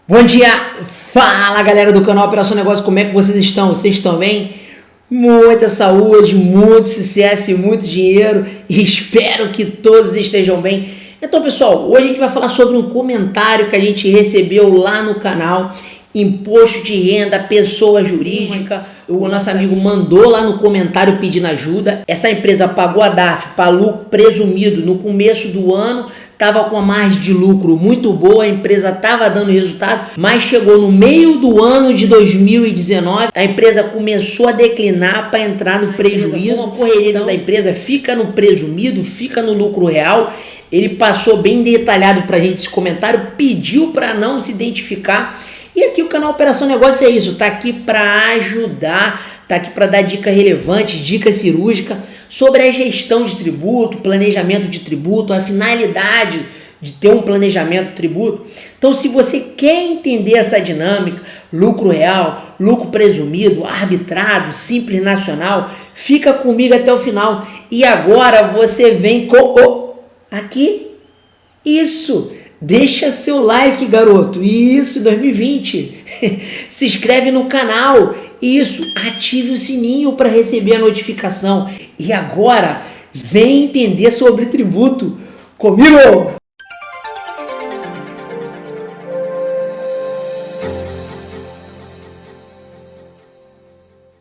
Bom dia! Fala galera do canal Operação Negócio, como é que vocês estão? Vocês estão bem? Muita saúde, muito sucesso e muito dinheiro e espero que todos estejam bem. Então pessoal, hoje a gente vai falar sobre um comentário que a gente recebeu lá no canal, imposto de renda, pessoa jurídica. O nosso amigo mandou lá no comentário pedindo ajuda. Essa empresa pagou a DARF para lucro presumido no começo do ano, estava com uma margem de lucro muito boa, a empresa estava dando resultado, mas chegou no meio do ano de 2019, a empresa começou a declinar para entrar no prejuízo. A correria da empresa fica no presumido, fica no lucro real. Ele passou bem detalhado para a gente esse comentário, pediu para não se identificar. E aqui o canal Operação Negócio é isso, tá aqui para ajudar, tá aqui para dar dica relevante, dica cirúrgica sobre a gestão de tributo, planejamento de tributo, a finalidade de ter um planejamento de tributo. Então, se você quer entender essa dinâmica, lucro real, lucro presumido, arbitrado, simples nacional, fica comigo até o final. E agora você vem com o aqui, isso. Deixa seu like, garoto. Isso, 2020. Se inscreve no canal. Isso, ative o sininho para receber a notificação. E agora, vem entender sobre tributo comigo.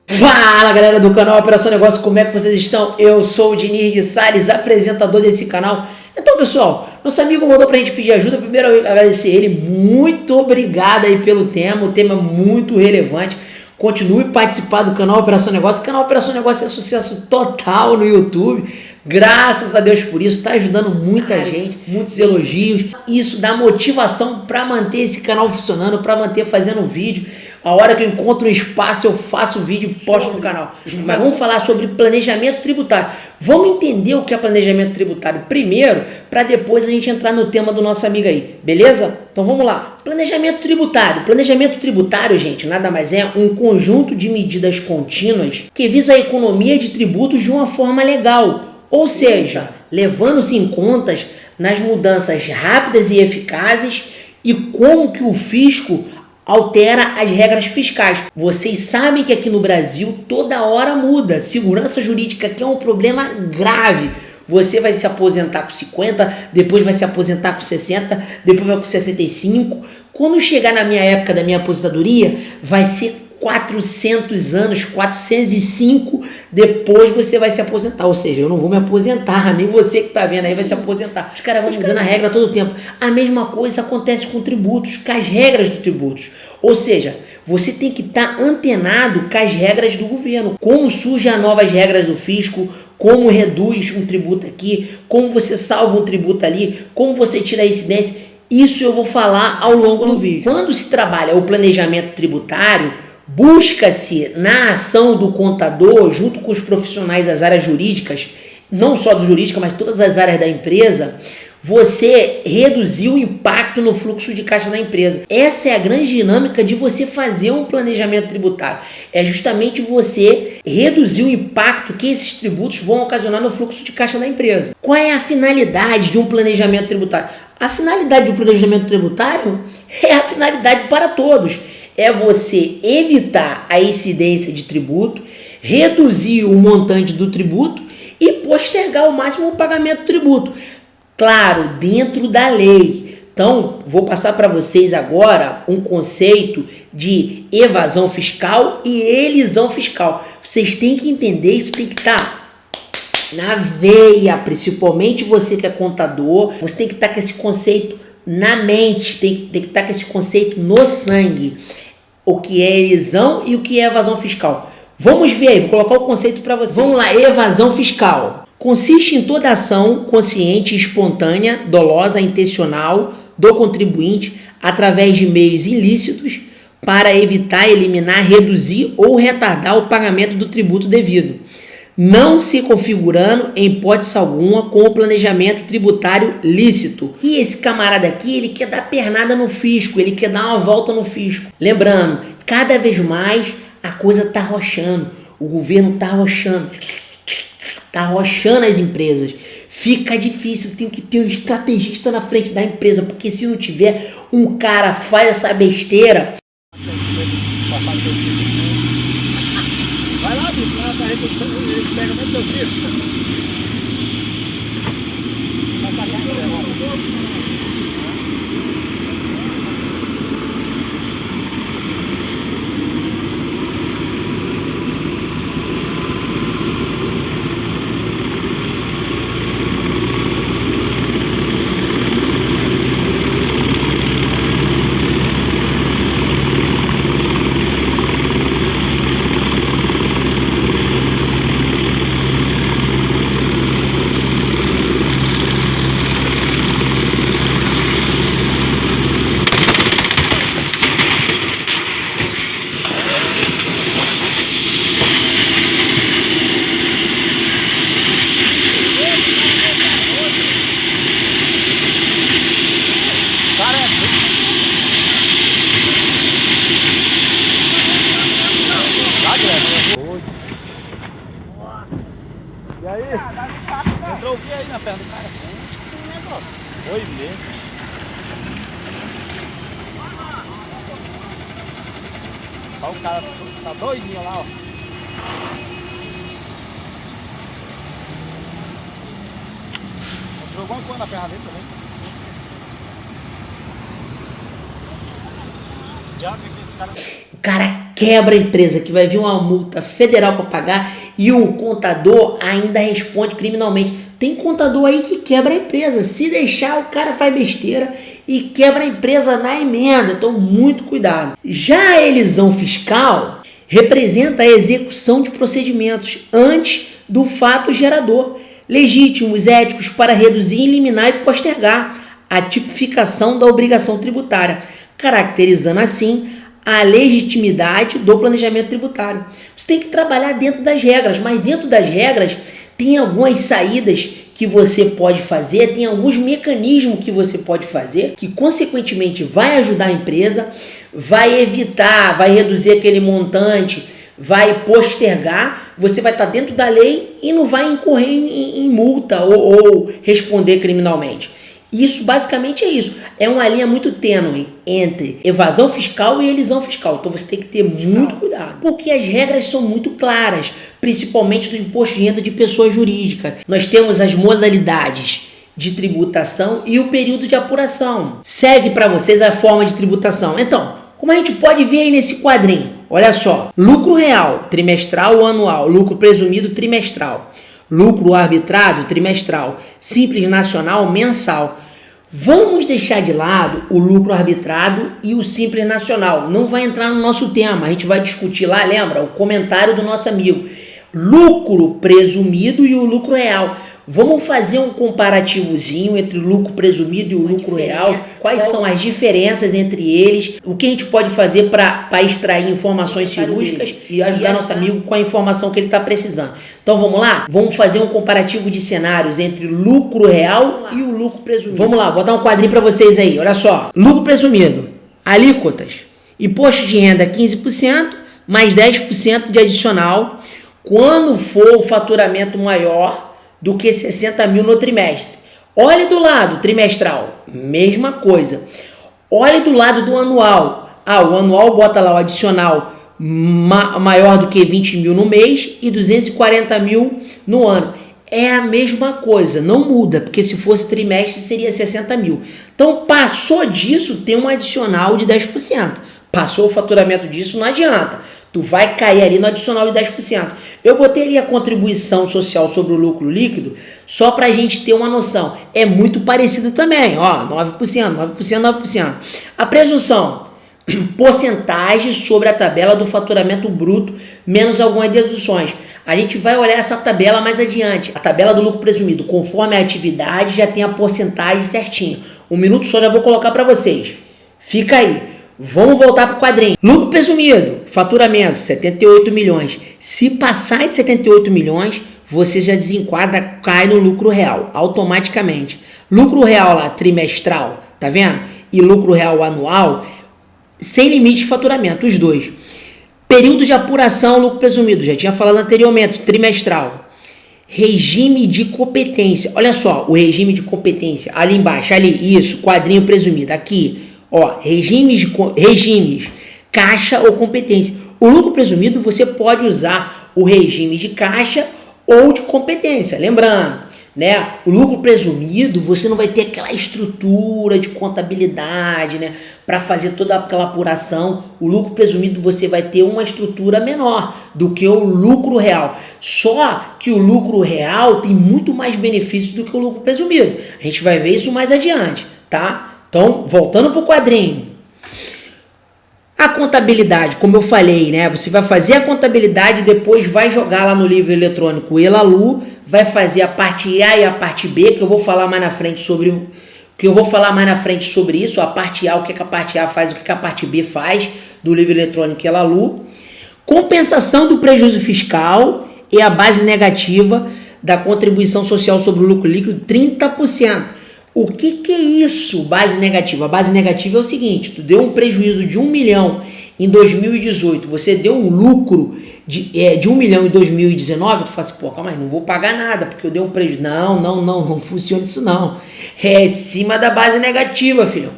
Fala galera do canal Operação Negócio, como é que vocês estão? Eu sou o Diniz de Salles, apresentador desse canal. Então pessoal, nosso amigo mandou pra gente pedir ajuda. Primeiro eu agradecer ele, muito obrigado aí pelo tema, o tema é muito relevante. Continue participando do canal Operação Negócio. O canal Operação Negócio é sucesso total no YouTube. Graças a Deus por isso, está ajudando muita gente, muitos elogios. Isso dá motivação para manter esse canal funcionando, para manter fazendo vídeo. A hora que eu encontro um espaço, eu faço vídeo e posto no canal. Mas vamos falar sobre planejamento tributário. Vamos entender o que é planejamento tributário primeiro, para depois a gente entrar no tema do nosso amigo aí, beleza? Então vamos lá. Planejamento tributário. Planejamento tributário, gente, nada mais é um conjunto de medidas contínuas que visa a economia de tributos de uma forma legal. Ou seja, levando-se em contas nas mudanças rápidas e eficazes e como que o fisco altera as regras fiscais. Vocês sabem que aqui no Brasil toda hora muda. Segurança jurídica aqui é um problema grave. Você vai se aposentar com 50, depois vai se aposentar com 60, depois vai com 65. Quando chegar na minha época da minha aposentadoria, vai ser 400 anos, 405, depois você vai se aposentar. Ou seja, eu não vou me aposentar, nem você que está vendo aí vai se aposentar. Os caras vão mudando a regra todo o tempo. A mesma coisa acontece com tributos, com as regras dos tributos. Ou seja, você tem que estar antenado com as regras do governo. Como surgem as novas regras do fisco, como reduz um tributo aqui, como você salva um tributo ali, como você tira a incidência. Isso eu vou falar ao longo do vídeo. Quando se trabalha o planejamento tributário, busca-se na ação do contador, junto com os profissionais das áreas jurídicas, não só do jurídica, mas todas as áreas da empresa, você reduzir o impacto no fluxo de caixa da empresa. Essa é a grande dinâmica de você fazer um planejamento tributário. É justamente você reduzir o impacto que esses tributos vão ocasionar no fluxo de caixa da empresa. Qual é a finalidade de um planejamento tributário? A finalidade do planejamento tributário é a finalidade para todos. É você evitar a incidência de tributo, reduzir o montante do tributo e postergar ao máximo o pagamento do tributo. Claro, dentro da lei. Então, vou passar para vocês agora um conceito de evasão fiscal e elisão fiscal. Vocês têm que entender, isso tem que estar na veia, principalmente você que é contador. Você tem que estar com esse conceito na mente, tem que estar com esse conceito no sangue. O que é elisão e o que é evasão fiscal. Vamos ver aí, vou colocar o conceito para vocês. Vamos lá, evasão fiscal. Consiste em toda ação consciente, espontânea, dolosa, intencional do contribuinte através de meios ilícitos para evitar, eliminar, reduzir ou retardar o pagamento do tributo devido, não se configurando em hipótese alguma com o planejamento tributário lícito. E esse camarada aqui, ele quer dar pernada no fisco, ele quer dar uma volta no fisco. Lembrando, cada vez mais a coisa está arrochando, o governo está arrochando as empresas. Fica difícil, tem que ter um estrategista na frente da empresa, porque se não tiver, um cara faz essa besteira. Vai lá, bicho, lá tá recuperando, ele pega mais teu filho. E aí? Entrou o que aí na perna do cara? Um negócio. Oi mesmo. Olha o cara, tá doidinho lá, ó. Entrou alguma coisa na perna dele também? Já vi que esse cara... O cara quebra a empresa, que vai vir uma multa federal para pagar e o contador ainda responde criminalmente. Tem contador aí que quebra a empresa. Se deixar, o cara faz besteira e quebra a empresa na emenda. Então, muito cuidado. Já a elisão fiscal representa a execução de procedimentos antes do fato gerador, legítimos, éticos, para reduzir, eliminar e postergar a tipificação da obrigação tributária, caracterizando assim a legitimidade do planejamento tributário. Você tem que trabalhar dentro das regras, mas dentro das regras tem algumas saídas que você pode fazer, tem alguns mecanismos que você pode fazer, que consequentemente vai ajudar a empresa, vai evitar, vai reduzir aquele montante, vai postergar, você vai estar dentro da lei e não vai incorrer em multa ou responder criminalmente. Isso basicamente é isso. É uma linha muito tênue entre evasão fiscal e elisão fiscal. Então você tem que ter muito cuidado. Porque as regras são muito claras, principalmente do imposto de renda de pessoa jurídica. Nós temos as modalidades de tributação e o período de apuração. Segue para vocês a forma de tributação. Então, como a gente pode ver aí nesse quadrinho, olha só. Lucro real, trimestral ou anual. Lucro presumido, trimestral. Lucro arbitrado, trimestral. Simples nacional, mensal. Vamos deixar de lado o lucro arbitrado e o simples nacional. Não vai entrar no nosso tema. A gente vai discutir lá, lembra? O comentário do nosso amigo. Lucro presumido e o lucro real. Vamos fazer um comparativozinho entre o lucro presumido e o lucro real. Quais são as diferenças entre eles? O que a gente pode fazer para extrair informações cirúrgicas e ajudar nosso amigo com a informação que ele está precisando. Então vamos lá? Vamos fazer um comparativo de cenários entre lucro real e o lucro presumido. Vamos lá, vou botar um quadrinho para vocês aí. Olha só. Lucro presumido. Alíquotas. Imposto de renda 15%, mais 10% de adicional quando for o faturamento maior do que 60 mil no trimestre. Olhe do lado trimestral, mesma coisa. Olhe do lado do anual. O anual bota lá o adicional maior do que 20 mil no mês e 240 mil no ano. É a mesma coisa, não muda, porque se fosse trimestre seria 60 mil. Então passou disso, tem um adicional de 10%. Passou o faturamento disso, não adianta. Tu vai cair ali no adicional de 10%. Eu botei ali a contribuição social sobre o lucro líquido só para a gente ter uma noção. É muito parecido também, ó, 9%, 9%, 9%. A presunção, porcentagem sobre a tabela do faturamento bruto, menos algumas deduções. A gente vai olhar essa tabela mais adiante. A tabela do lucro presumido, conforme a atividade, já tem a porcentagem certinha. Um minuto só já vou colocar para vocês. Fica aí. Vamos voltar para o quadrinho. Lucro presumido, faturamento, 78 milhões. Se passar de 78 milhões, você já desenquadra, cai no lucro real, automaticamente. Lucro real lá, trimestral, tá vendo? E lucro real anual, sem limite de faturamento, os dois. Período de apuração, lucro presumido, já tinha falado anteriormente, trimestral. Regime de competência, olha só, o regime de competência, ali embaixo, ali, isso, quadrinho presumido, aqui. Ó, regimes, caixa ou competência. O lucro presumido você pode usar o regime de caixa ou de competência. Lembrando, né? O lucro presumido você não vai ter aquela estrutura de contabilidade, né? Para fazer toda aquela apuração. O lucro presumido você vai ter uma estrutura menor do que o lucro real. Só que o lucro real tem muito mais benefícios do que o lucro presumido. A gente vai ver isso mais adiante, tá? Então, voltando para o quadrinho. A contabilidade, como eu falei, né? Você vai fazer a contabilidade e depois vai jogar lá no livro eletrônico Elalu, vai fazer a parte A e a parte B, que eu vou falar mais na frente sobre isso, a parte A, o que a parte A faz, o que a parte B faz, do livro eletrônico Elalu. Compensação do prejuízo fiscal e a base negativa da contribuição social sobre o lucro líquido, 30%. O que é isso, base negativa? A base negativa é o seguinte, tu deu um prejuízo de 1 milhão em 2018, você deu um lucro de 1 milhão em 2019, tu fala assim, pô, calma aí, não vou pagar nada, porque eu dei um prejuízo. Não funciona isso não. É acima da base negativa, filhão.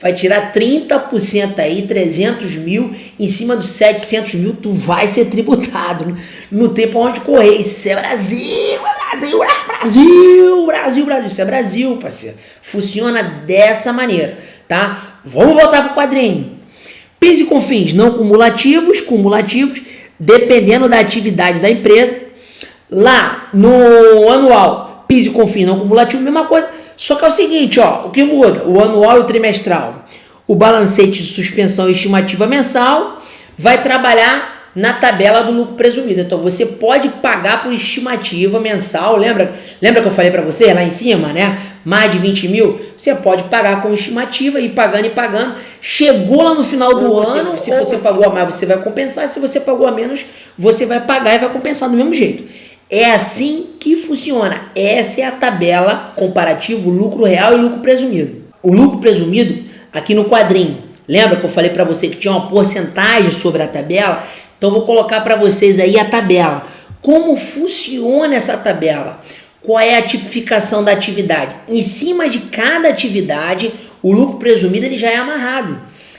Vai tirar 30% aí, 300 mil, em cima dos 700 mil, tu vai ser tributado. Não tem pra onde correr. Isso é Brasil, isso é Brasil, parceiro. Funciona dessa maneira, tá? Vamos voltar pro quadrinho. PIS e COFINS não cumulativos, dependendo da atividade da empresa. Lá no anual, PIS e COFINS não cumulativo, mesma coisa. Só que é o seguinte, ó, o que muda? O anual e o trimestral. O balancete de suspensão e estimativa mensal vai trabalhar na tabela do lucro presumido. Então, você pode pagar por estimativa mensal. Lembra que eu falei para você lá em cima, né? Mais de 20 mil, você pode pagar com estimativa e pagando. Chegou lá no final do ano, se você pagou a mais, você vai compensar. Se você pagou a menos, você vai pagar e vai compensar do mesmo jeito. É assim que funciona. Essa é a tabela comparativa, lucro real e lucro presumido. O lucro presumido, aqui no quadrinho, lembra que eu falei para você que tinha uma porcentagem sobre a tabela? Então, vou colocar para vocês aí a tabela. Como funciona essa tabela? Qual é a tipificação da atividade? Em cima de cada atividade, o lucro presumido ele já é amarrado.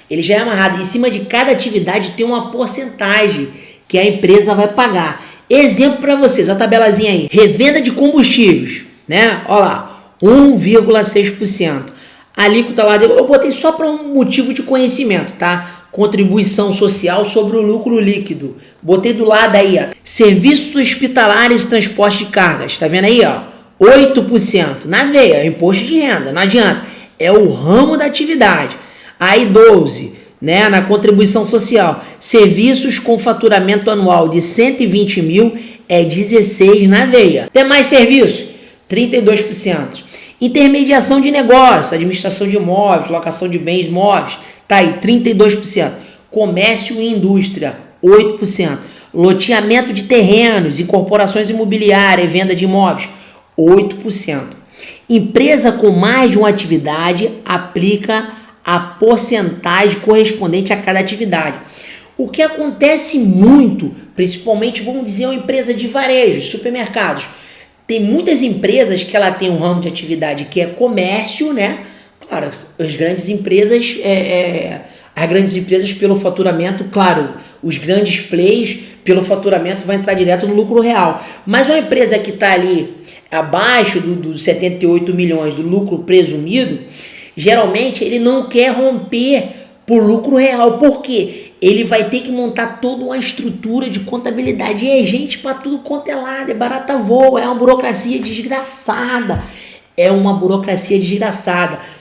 Em cima de cada atividade tem uma porcentagem que a empresa vai pagar. Exemplo para vocês, a tabelazinha aí. Revenda de combustíveis, né? Olha lá, 1,6%. A alíquota lá, eu botei só para um motivo de conhecimento, tá? Contribuição social sobre o lucro líquido. Botei do lado aí, ó. Serviços hospitalares e transporte de cargas. Tá vendo aí, ó? 8%. Na veia, imposto de renda, não adianta. É o ramo da atividade. Aí 12%, né? Na contribuição social. Serviços com faturamento anual de 120 mil é 16% na veia. Tem mais serviços? 32%. Intermediação de negócio, administração de imóveis, locação de bens móveis. Tá aí, 32%. Comércio e indústria, 8%. Loteamento de terrenos, incorporações imobiliárias e venda de imóveis, 8%. Empresa com mais de uma atividade aplica a porcentagem correspondente a cada atividade. O que acontece muito, principalmente, vamos dizer, uma empresa de varejo, supermercados. Tem muitas empresas que ela tem um ramo de atividade que é comércio, né? Claro, as grandes empresas pelo faturamento, claro, os grandes plays pelo faturamento vai entrar direto no lucro real. Mas uma empresa que está ali abaixo dos 78 milhões do lucro presumido, geralmente ele não quer romper por lucro real. Por quê? Ele vai ter que montar toda uma estrutura de contabilidade. E é gente para tudo quanto é lado, é barata voa, é uma burocracia desgraçada.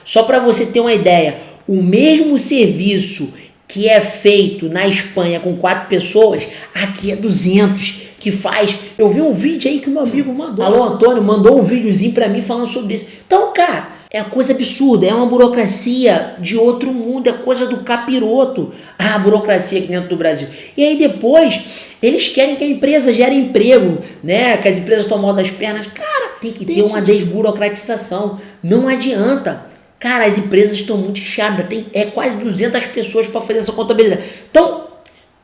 Só para você ter uma ideia, o mesmo serviço que é feito na Espanha com 4 pessoas, aqui é 200 que faz. Eu vi um vídeo aí que o meu amigo mandou. Alô, Antônio, mandou um videozinho para mim falando sobre isso. Então, cara, é coisa absurda, é uma burocracia de outro mundo, é coisa do capiroto, a burocracia aqui dentro do Brasil. E aí depois, eles querem que a empresa gere emprego, né? Que as empresas tomam mal das pernas. Cara, tem que ter uma desburocratização, não adianta. Cara, as empresas estão muito inchadas, é quase 200 pessoas para fazer essa contabilidade. Então,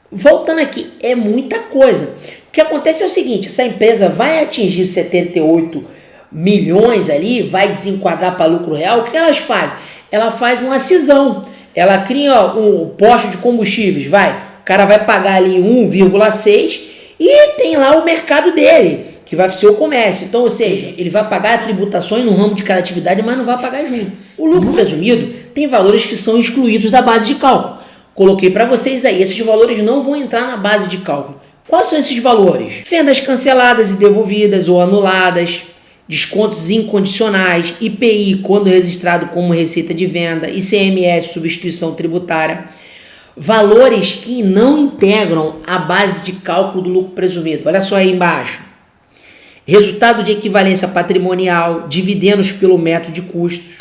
voltando aqui, é muita coisa. O que acontece é o seguinte, essa empresa vai atingir 78 milhões ali, vai desenquadrar para lucro real, o que elas fazem? Ela faz uma cisão. ela cria um posto de combustíveis, o cara vai pagar ali 1,6 e tem lá o mercado dele, que vai ser o comércio. Então, ou seja, ele vai pagar tributações no ramo de cada atividade, mas não vai pagar juros. O lucro presumido tem valores que são excluídos da base de cálculo. Coloquei para vocês aí, esses valores não vão entrar na base de cálculo. Quais são esses valores? Vendas canceladas e devolvidas ou anuladas, descontos incondicionais, IPI quando registrado como receita de venda, ICMS, substituição tributária, valores que não integram a base de cálculo do lucro presumido. Olha só aí embaixo. Resultado de equivalência patrimonial, dividendos pelo método de custos.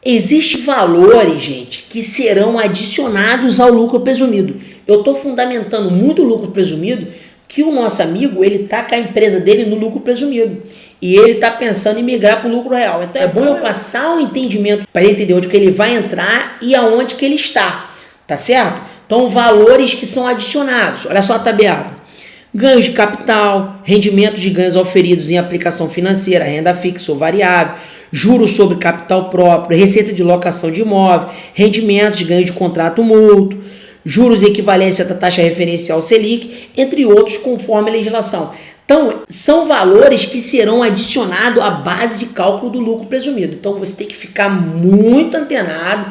Existem valores, gente, que serão adicionados ao lucro presumido. Eu estou fundamentando muito o lucro presumido, que o nosso amigo, ele está com a empresa dele no lucro presumido. E ele está pensando em migrar para o lucro real. Então é bom eu passar um entendimento para ele entender onde que ele vai entrar e aonde que ele está. Tá certo? Então valores que são adicionados. Olha só a tabela. Ganhos de capital, rendimentos de ganhos auferidos em aplicação financeira, renda fixa ou variável, juros sobre capital próprio, receita de locação de imóvel, rendimentos de ganho de contrato mútuo, juros e equivalência da taxa referencial Selic, entre outros, conforme a legislação. Então, são valores que serão adicionados à base de cálculo do lucro presumido. Então, você tem que ficar muito antenado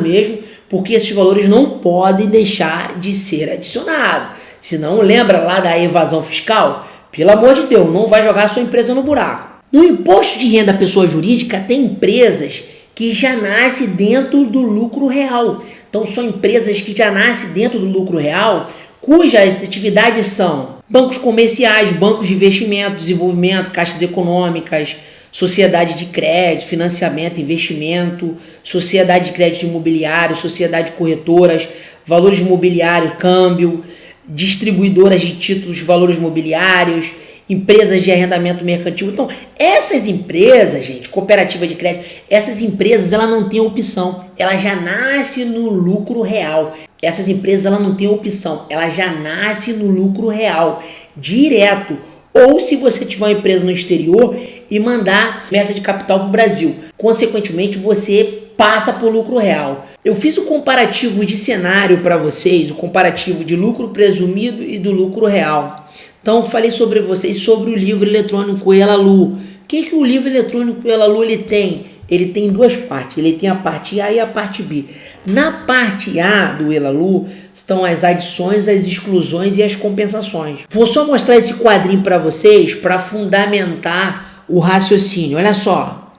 mesmo, porque esses valores não podem deixar de ser adicionados. Senão, lembra lá da evasão fiscal? Pelo amor de Deus, não vai jogar a sua empresa no buraco. No imposto de renda à pessoa jurídica, tem empresas que já nascem dentro do lucro real. Então, são empresas que já nascem dentro do lucro real, cujas atividades são bancos comerciais, bancos de investimento, desenvolvimento, caixas econômicas, sociedade de crédito, financiamento, investimento, sociedade de crédito imobiliário, sociedade de corretoras, valores imobiliários, câmbio, distribuidoras de títulos de valores imobiliários, empresas de arrendamento mercantil. Então, essas empresas, gente, cooperativa de crédito, essas empresas, ela não tem opção, ela já nasce no lucro real. Essas empresas, ela não tem opção, ela já nasce no lucro real, direto. Ou se você tiver uma empresa no exterior e mandar remessa de capital para o Brasil, consequentemente, você passa por lucro real. Eu fiz o comparativo de cenário para vocês, o comparativo de lucro presumido e do lucro real. Então, falei sobre vocês sobre o livro eletrônico Elalu. O que o livro eletrônico Elalu ele tem? Ele tem duas partes. Ele tem a parte A e a parte B. Na parte A do Elalu estão as adições, as exclusões e as compensações. Vou só mostrar esse quadrinho para vocês para fundamentar o raciocínio. Olha só.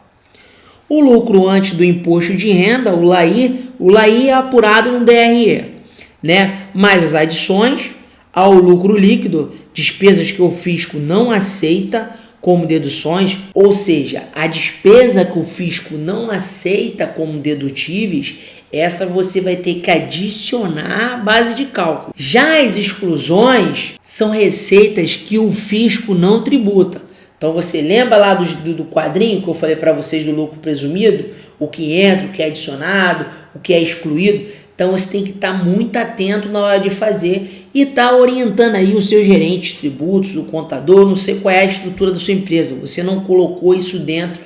O lucro antes do imposto de renda, o LAI é apurado no DRE, né? Mais as adições ao lucro líquido, despesas que o fisco não aceita como deduções, ou seja, a despesa que o fisco não aceita como dedutíveis, essa você vai ter que adicionar à base de cálculo. Já as exclusões são receitas que o fisco não tributa. Então você lembra lá do quadrinho que eu falei para vocês do lucro presumido? O que entra, o que é adicionado, o que é excluído. Então você tem que estar muito atento na hora de fazer e estar orientando aí os seus gerentes de tributos, o contador, não sei qual é a estrutura da sua empresa. Você não colocou isso dentro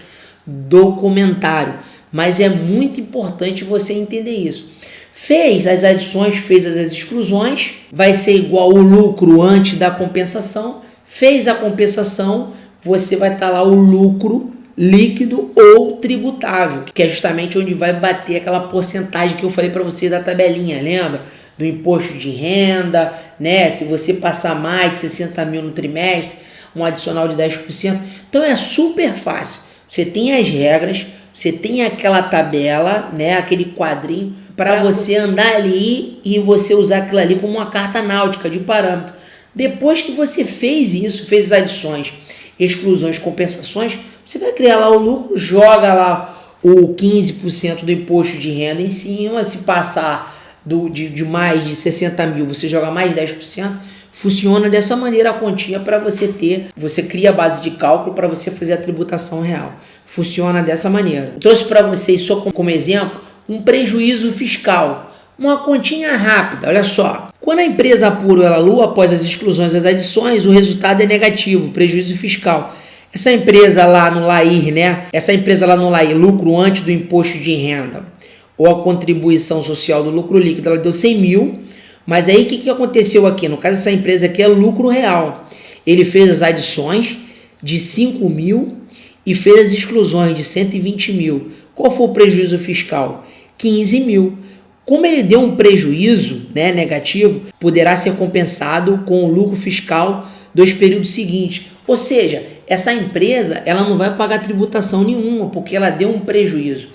do comentário, mas é muito importante você entender isso. Fez as adições, fez as exclusões, vai ser igual o lucro antes da compensação. Fez a compensação, você vai estar lá o lucro líquido ou tributável, que é justamente onde vai bater aquela porcentagem que eu falei para você da tabelinha, lembra? Do imposto de renda, né? Se você passar mais de 60 mil no trimestre, um adicional de 10%. Então é super fácil. Você tem as regras, você tem aquela tabela, né? Aquele quadrinho para você andar ali e você usar aquilo ali como uma carta náutica de parâmetro. Depois que você fez isso, fez as adições, exclusões, compensações, você vai criar lá o lucro, joga lá o 15% do imposto de renda em cima, se passar de mais de 60 mil, você joga mais 10%, funciona dessa maneira a continha para você ter, você cria a base de cálculo para você fazer a tributação real. Funciona dessa maneira. Eu trouxe para vocês só como exemplo um prejuízo fiscal, uma continha rápida, olha só. Quando a empresa apura o Elalu após as exclusões e as adições, o resultado é negativo, prejuízo fiscal. Essa empresa lá no LAIR, né? Essa empresa lá no LAIR, lucro antes do imposto de renda ou a contribuição social do lucro líquido, ela deu 100 mil. Mas aí o que aconteceu aqui? No caso, essa empresa aqui é lucro real. Ele fez as adições de 5 mil e fez as exclusões de 120 mil. Qual foi o prejuízo fiscal? 15 mil. Como ele deu um prejuízo, né, negativo, poderá ser compensado com o lucro fiscal dos períodos seguintes. Ou seja, essa empresa ela não vai pagar tributação nenhuma, porque ela deu um prejuízo.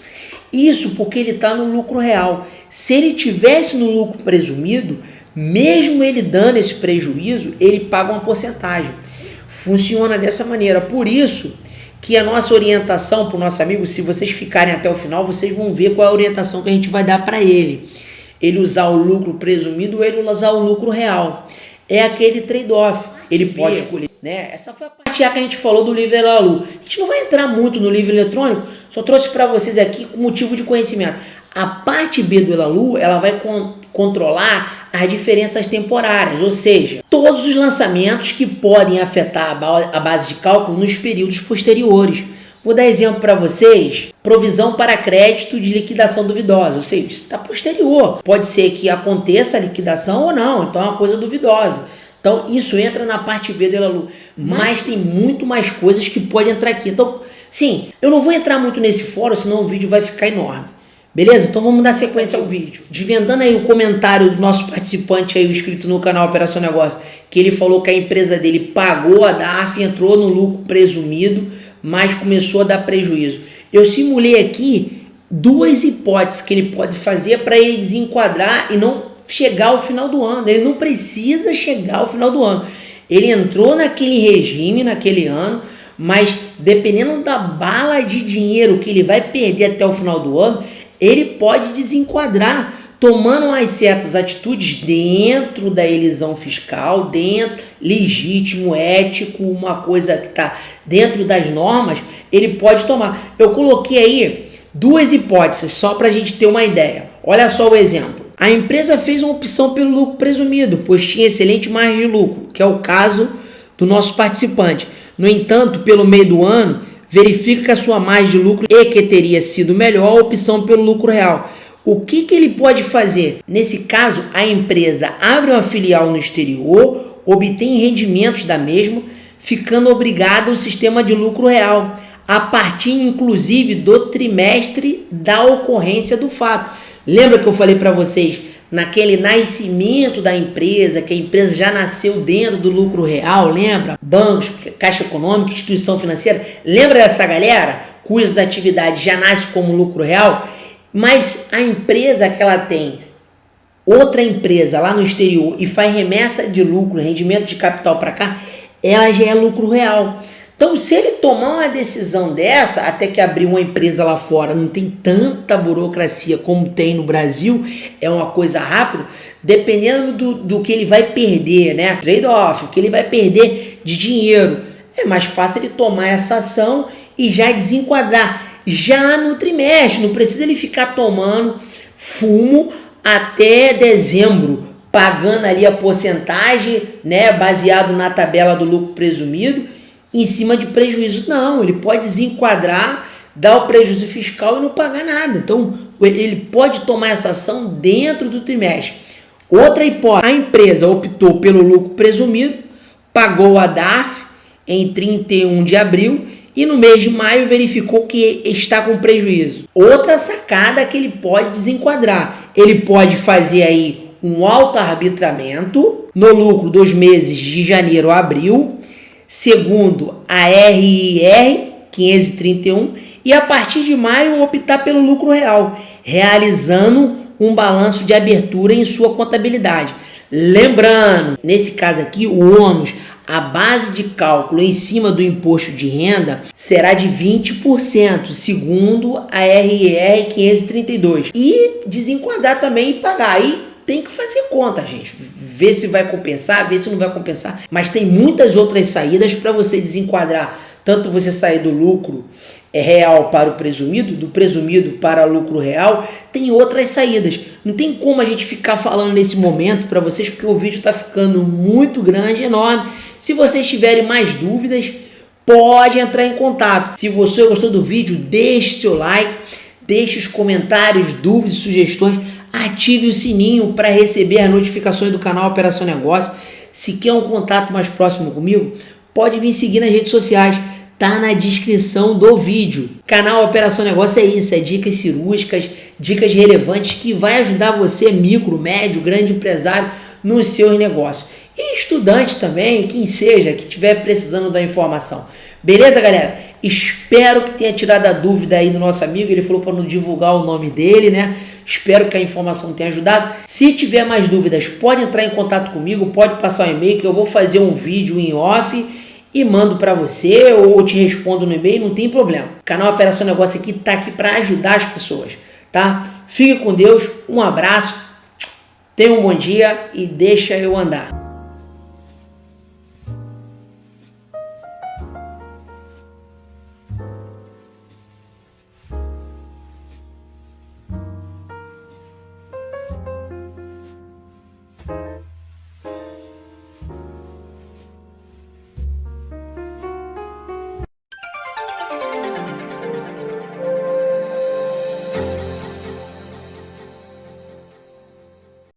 Isso porque ele está no lucro real. Se ele tivesse no lucro presumido, mesmo ele dando esse prejuízo, ele paga uma porcentagem. Funciona dessa maneira. Por isso que a nossa orientação para o nosso amigo, se vocês ficarem até o final, vocês vão ver qual é a orientação que a gente vai dar para ele. Ele usar o lucro presumido ou ele usar o lucro real. É aquele trade-off. Ele pode escolher, né? Essa foi a parte A que a gente falou do livro Elalu. A gente não vai entrar muito no livro eletrônico, só trouxe para vocês aqui com motivo de conhecimento. A parte B do Elalu, ela vai controlar as diferenças temporárias, ou seja, todos os lançamentos que podem afetar a base de cálculo nos períodos posteriores. Vou dar exemplo para vocês, provisão para crédito de liquidação duvidosa, ou seja, isso está posterior. Pode ser que aconteça a liquidação ou não, então é uma coisa duvidosa. Então isso entra na parte B do Elalu, mas tem muito mais coisas que podem entrar aqui. Então, sim, eu não vou entrar muito nesse fórum, senão o vídeo vai ficar enorme. Beleza? Então vamos dar sequência ao vídeo. Desvendando aí o comentário do nosso participante aí, inscrito no canal Operação Negócio, que ele falou que a empresa dele pagou a DARF, entrou no lucro presumido, mas começou a dar prejuízo. Eu simulei aqui duas hipóteses que ele pode fazer para ele desenquadrar e não chegar ao final do ano. Ele não precisa chegar ao final do ano. Ele entrou naquele regime, naquele ano, mas dependendo da bala de dinheiro que ele vai perder até o final do ano, ele pode desenquadrar, tomando as certas atitudes dentro da elisão fiscal, dentro, legítimo, ético, uma coisa que está dentro das normas, ele pode tomar. Eu coloquei aí duas hipóteses, só para a gente ter uma ideia. Olha só o exemplo. A empresa fez uma opção pelo lucro presumido, pois tinha excelente margem de lucro, que é o caso do nosso participante. No entanto, pelo meio do ano, verifica que a sua margem de lucro e que teria sido melhor a opção pelo lucro real. O que ele pode fazer? Nesse caso, a empresa abre uma filial no exterior, obtém rendimentos da mesma, ficando obrigada ao sistema de lucro real, a partir inclusive do trimestre da ocorrência do fato. Lembra que eu falei para vocês, naquele nascimento da empresa, que a empresa já nasceu dentro do lucro real, lembra? Bancos, Caixa Econômica, instituição financeira, lembra dessa galera cujas atividades já nascem como lucro real? Mas a empresa que ela tem outra empresa lá no exterior e faz remessa de lucro, rendimento de capital para cá, ela já é lucro real. Então, se ele tomar uma decisão dessa, até que abrir uma empresa lá fora, não tem tanta burocracia como tem no Brasil, é uma coisa rápida, dependendo do que ele vai perder, né? Trade-off, o que ele vai perder de dinheiro. É mais fácil ele tomar essa ação e já desenquadrar, já no trimestre. Não precisa ele ficar tomando fumo até dezembro, pagando ali a porcentagem, né, baseado na tabela do lucro presumido, em cima de prejuízo. Não, ele pode desenquadrar, dar o prejuízo fiscal e não pagar nada. Então, ele pode tomar essa ação dentro do trimestre. Outra hipótese, a empresa optou pelo lucro presumido, pagou a DARF em 31 de abril e no mês de maio verificou que está com prejuízo. Outra sacada que ele pode desenquadrar. Ele pode fazer aí um auto-arbitramento no lucro dos meses de janeiro a abril, segundo a RIR 531, e a partir de maio optar pelo lucro real, realizando um balanço de abertura em sua contabilidade. Lembrando, nesse caso aqui, o ônus, a base de cálculo em cima do imposto de renda será de 20%, segundo a RIR 532. E desenquadrar também e pagar. Aí tem que fazer conta, gente. Ver se vai compensar, ver se não vai compensar. Mas tem muitas outras saídas para você desenquadrar. Tanto você sair do lucro real para o presumido, do presumido para lucro real, tem outras saídas. Não tem como a gente ficar falando nesse momento para vocês, porque o vídeo está ficando muito grande, enorme. Se vocês tiverem mais dúvidas, pode entrar em contato. Se você gostou do vídeo, deixe seu like, deixe os comentários, dúvidas, sugestões, ative o sininho para receber as notificações do canal Operação Negócio. Se quer um contato mais próximo comigo, pode me seguir nas redes sociais, tá na descrição do vídeo. Canal Operação Negócio é isso, é dicas cirúrgicas, dicas relevantes que vai ajudar você, micro, médio, grande empresário, nos seus negócios. E estudante também, quem seja, que estiver precisando da informação. Beleza, galera? Espero que tenha tirado a dúvida aí do nosso amigo, ele falou para não divulgar o nome dele, né? Espero que a informação tenha ajudado. Se tiver mais dúvidas, pode entrar em contato comigo, pode passar um e-mail que eu vou fazer um vídeo em off e mando para você ou te respondo no e-mail, não tem problema. O canal Operação Negócio aqui tá aqui para ajudar as pessoas, tá? Fique com Deus, um abraço, tenha um bom dia e deixa eu andar.